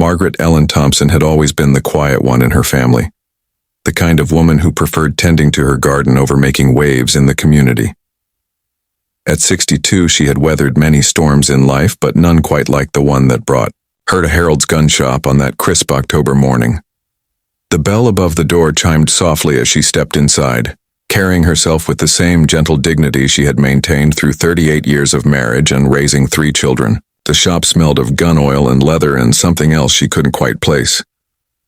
Margaret Ellen Thompson had always been the quiet one in her family, the kind of woman who preferred tending to her garden over making waves in the community. At 62, she had weathered many storms in life, but none quite like the one that brought her to Harold's gun shop on that crisp October morning. The bell above the door chimed softly as she stepped inside, carrying herself with the same gentle dignity she had maintained through 38 years of marriage and raising 3 children. The shop smelled of gun oil and leather and something else she couldn't quite place.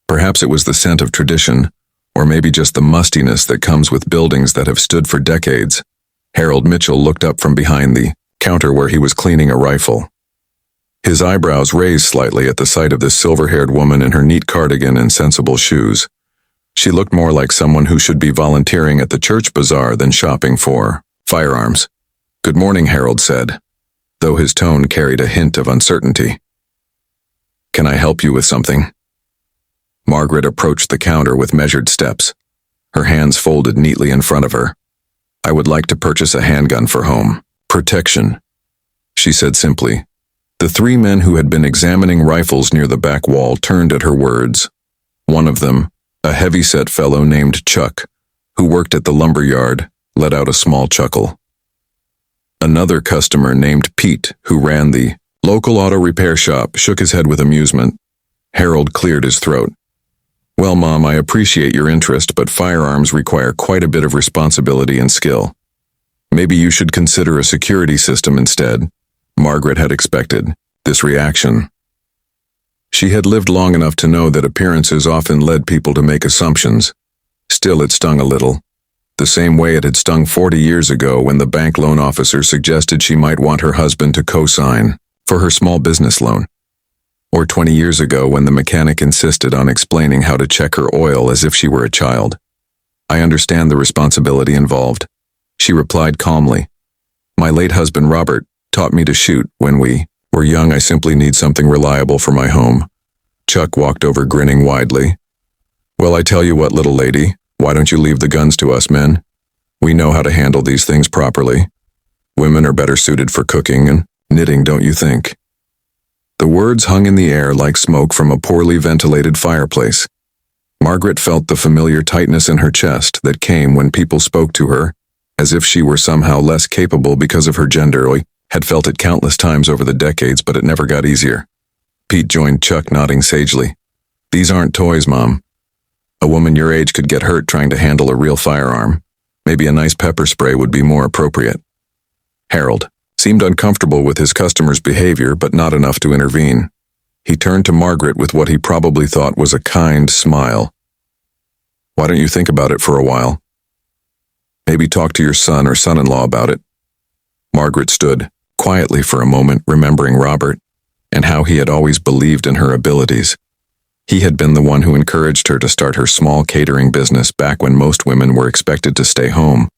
Perhaps it was the scent of tradition, or maybe just the mustiness that comes with buildings that have stood for decades. Harold Mitchell looked up from behind the counter where he was cleaning a rifle. His eyebrows raised slightly at the sight of this silver-haired woman in her neat cardigan and sensible shoes. She looked more like someone who should be volunteering at the church bazaar than shopping for firearms. "Good morning," Harold said, though his tone carried a hint of uncertainty. "Can I help you with something?" Margaret approached the counter with measured steps, her hands folded neatly in front of her. "I would like to purchase a handgun for home protection," she said simply. The 3 men who had been examining rifles near the back wall turned at her words. One of them, a heavy-set fellow named Chuck, who worked at the lumber yard, let out a small chuckle. Another customer named Pete, who ran the local auto repair shop, shook his head with amusement. Harold cleared his throat. "Well, Mom, I appreciate your interest, but firearms require quite a bit of responsibility and skill. Maybe you should consider a security system instead." Margaret had expected this reaction. She had lived long enough to know that appearances often led people to make assumptions. Still, it stung a little. The same way it had stung 40 years ago when the bank loan officer suggested she might want her husband to co-sign for her small business loan. Or 20 years ago when the mechanic insisted on explaining how to check her oil as if she were a child. "I understand the responsibility involved," she replied calmly. "My late husband Robert taught me to shoot when we were young. I simply need something reliable for my home." Chuck walked over grinning widely. "Well, I tell you what, little lady, why don't you leave the guns to us men? We know how to handle these things properly. Women are better suited for cooking and knitting, don't you think?" The words hung in the air like smoke from a poorly ventilated fireplace. Margaret felt the familiar tightness in her chest that came when people spoke to her, as if she were somehow less capable because of her gender. Had felt it countless times over the decades, but it never got easier. Pete joined Chuck, nodding sagely. "These aren't toys, Mom. A woman your age could get hurt trying to handle a real firearm. Maybe a nice pepper spray would be more appropriate." Harold seemed uncomfortable with his customer's behavior, but not enough to intervene. He turned to Margaret with what he probably thought was a kind smile. "Why don't you think about it for a while? Maybe talk to your son or son-in-law about it." Margaret stood quietly for a moment, remembering Robert and how he had always believed in her abilities. He had been the one who encouraged her to start her small catering business back when most women were expected to stay home.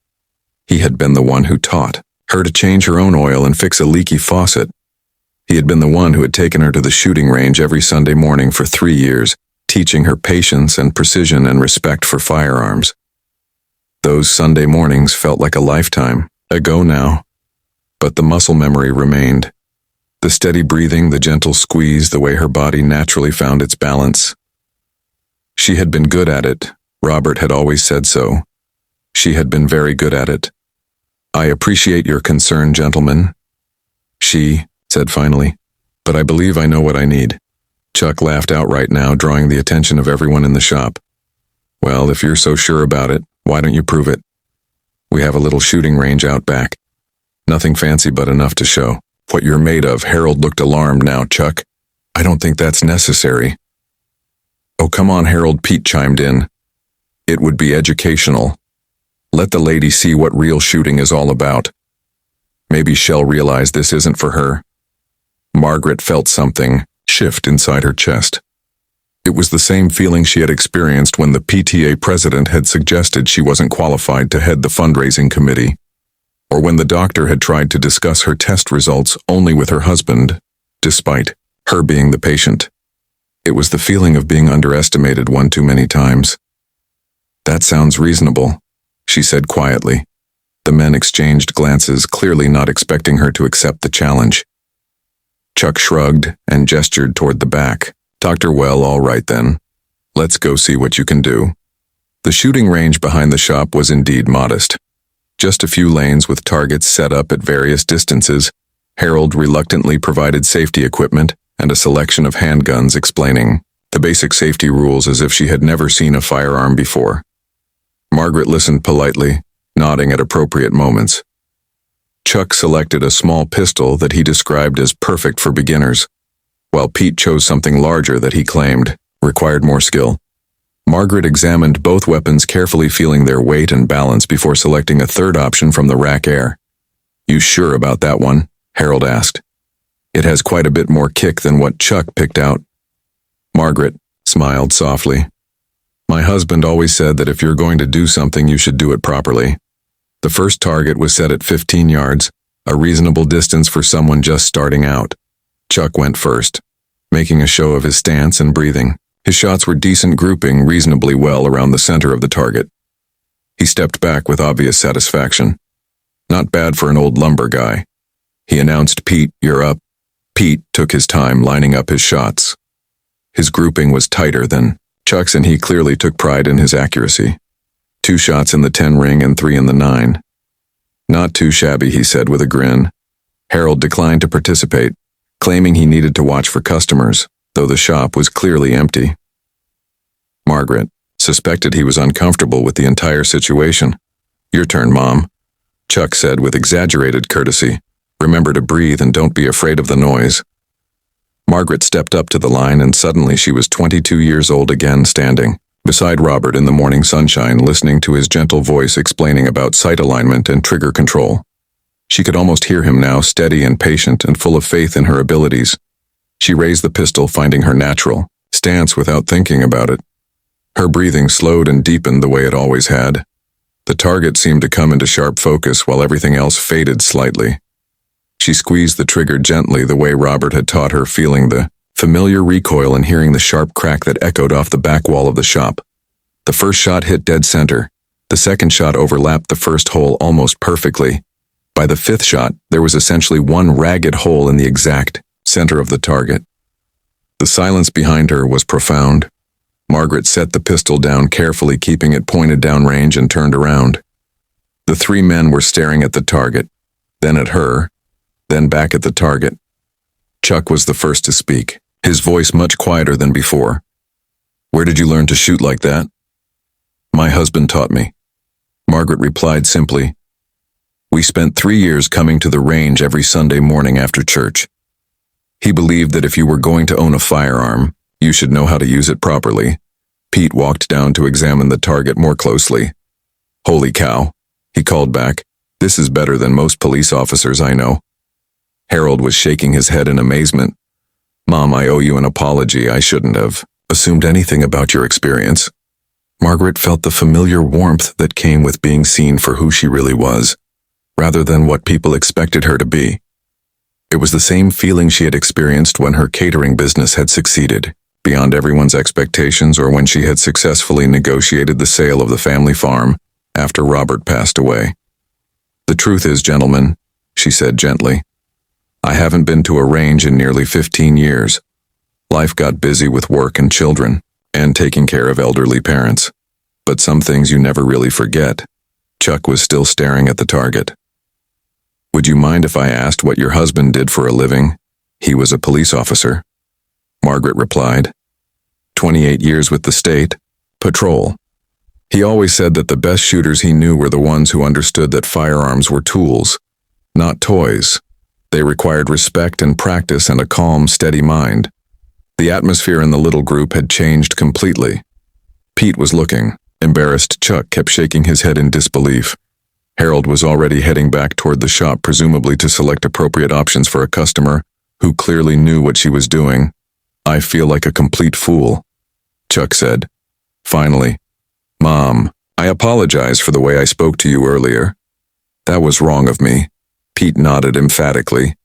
He had been the one who taught her to change her own oil and fix a leaky faucet. He had been the one who had taken her to the shooting range every Sunday morning for 3 years, teaching her patience and precision and respect for firearms. Those Sunday mornings felt like a lifetime ago now, but the muscle memory remained. The steady breathing, the gentle squeeze, the way her body naturally found its balance. She had been good at it. Robert had always said so. She had been very good at it. "I appreciate your concern, gentlemen," she said finally, "but I believe I know what I need." Chuck laughed outright now, drawing the attention of everyone in the shop. "Well, if you're so sure about it, why don't you prove it? We have a little shooting range out back. Nothing fancy, but enough to show what you're made of." Harold looked alarmed now. "Chuck, I don't think that's necessary." "Oh, come on, Harold," Pete chimed in. "It would be educational. Let the lady see what real shooting is all about. Maybe she'll realize this isn't for her." Margaret felt something shift inside her chest. It was the same feeling she had experienced when the PTA president had suggested she wasn't qualified to head the fundraising committee, or when the doctor had tried to discuss her test results only with her husband, despite her being the patient. It was the feeling of being underestimated one too many times. "That sounds reasonable," she said quietly. The men exchanged glances, clearly not expecting her to accept the challenge. Chuck shrugged and gestured toward the back, Dr. Well, all right then. Let's go see what you can do. The shooting range behind the shop was indeed modest. Just a few lanes with targets set up at various distances. Harold reluctantly provided safety equipment and a selection of handguns, explaining the basic safety rules as if she had never seen a firearm before. Margaret listened politely, nodding at appropriate moments. Chuck selected a small pistol that he described as perfect for beginners, while Pete chose something larger that he claimed required more skill. Margaret examined both weapons, carefully feeling their weight and balance before selecting a third option from the rack air. "You sure about that one?" Harold asked. "It has quite a bit more kick than what Chuck picked out." Margaret smiled softly. "My husband always said that if you're going to do something, you should do it properly." The first target was set at 15 yards, a reasonable distance for someone just starting out. Chuck went first, making a show of his stance and breathing. His shots were decent, grouping reasonably well around the center of the target. He stepped back with obvious satisfaction. "Not bad for an old lumber guy." He announced, "Pete, you're up." Pete took his time lining up his shots. His grouping was tighter than Chuck's, and he clearly took pride in his accuracy. 2 shots in the 10 ring and 3 in the 9. "Not too shabby," he said with a grin. Harold declined to participate, claiming he needed to watch for customers, though the shop was clearly empty. Margaret suspected he was uncomfortable with the entire situation. "Your turn, Mom," Chuck said with exaggerated courtesy. "Remember to breathe and don't be afraid of the noise." Margaret stepped up to the line, and suddenly she was 22 years old again, standing beside Robert in the morning sunshine, listening to his gentle voice explaining about sight alignment and trigger control. She could almost hear him now, steady and patient and full of faith in her abilities. She raised the pistol, finding her natural stance without thinking about it. Her breathing slowed and deepened the way it always had. The target seemed to come into sharp focus while everything else faded slightly. She squeezed the trigger gently the way Robert had taught her, feeling the familiar recoil and hearing the sharp crack that echoed off the back wall of the shop. The first shot hit dead center. The second shot overlapped the first hole almost perfectly. By the 5th shot, there was essentially one ragged hole in the exact center of the target. The silence behind her was profound. Margaret set the pistol down carefully, keeping it pointed downrange, and turned around. The 3 men were staring at the target, then at her, then back at the target. Chuck was the first to speak, his voice much quieter than before. "Where did you learn to shoot like that?" "My husband taught me," Margaret replied simply. "We spent 3 years coming to the range every Sunday morning after church. He believed that if you were going to own a firearm, you should know how to use it properly." Pete walked down to examine the target more closely. "Holy cow," he called back. "This is better than most police officers I know." Harold was shaking his head in amazement. "Mom, I owe you an apology. I shouldn't have assumed anything about your experience." Margaret felt the familiar warmth that came with being seen for who she really was, rather than what people expected her to be. It was the same feeling she had experienced when her catering business had succeeded, beyond everyone's expectations, or when she had successfully negotiated the sale of the family farm after Robert passed away. "The truth is, gentlemen," she said gently, "I haven't been to a range in nearly 15 years. Life got busy with work and children, and taking care of elderly parents. But some things you never really forget." Chuck was still staring at the target. "Would you mind if I asked what your husband did for a living?" "He was a police officer," Margaret replied. 28 years with the state patrol. He always said that the best shooters he knew were the ones who understood that firearms were tools, not toys. They required respect and practice and a calm, steady mind. The atmosphere in the little group had changed completely. Pete was looking. Embarrassed Chuck kept shaking his head in disbelief. Harold was already heading back toward the shop, presumably to select appropriate options for a customer who clearly knew what she was doing. "I feel like a complete fool," Chuck said. Finally, "Mom, I apologize for the way I spoke to you earlier. That was wrong of me." Pete nodded emphatically.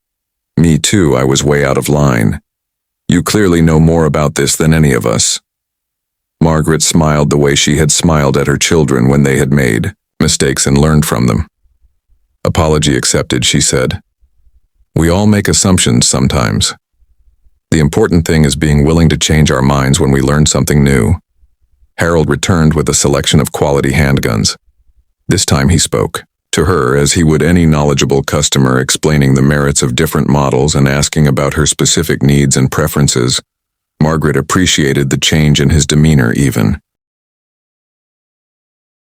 "Me too, I was way out of line. You clearly know more about this than any of us." Margaret smiled the way she had smiled at her children when they had made mistakes and learned from them. "Apology accepted," she said. "We all make assumptions sometimes." The important thing is being willing to change our minds when we learn something new. Harold returned with a selection of quality handguns. This time he spoke to her as he would any knowledgeable customer, explaining the merits of different models and asking about her specific needs and preferences. Margaret appreciated the change in his demeanor even.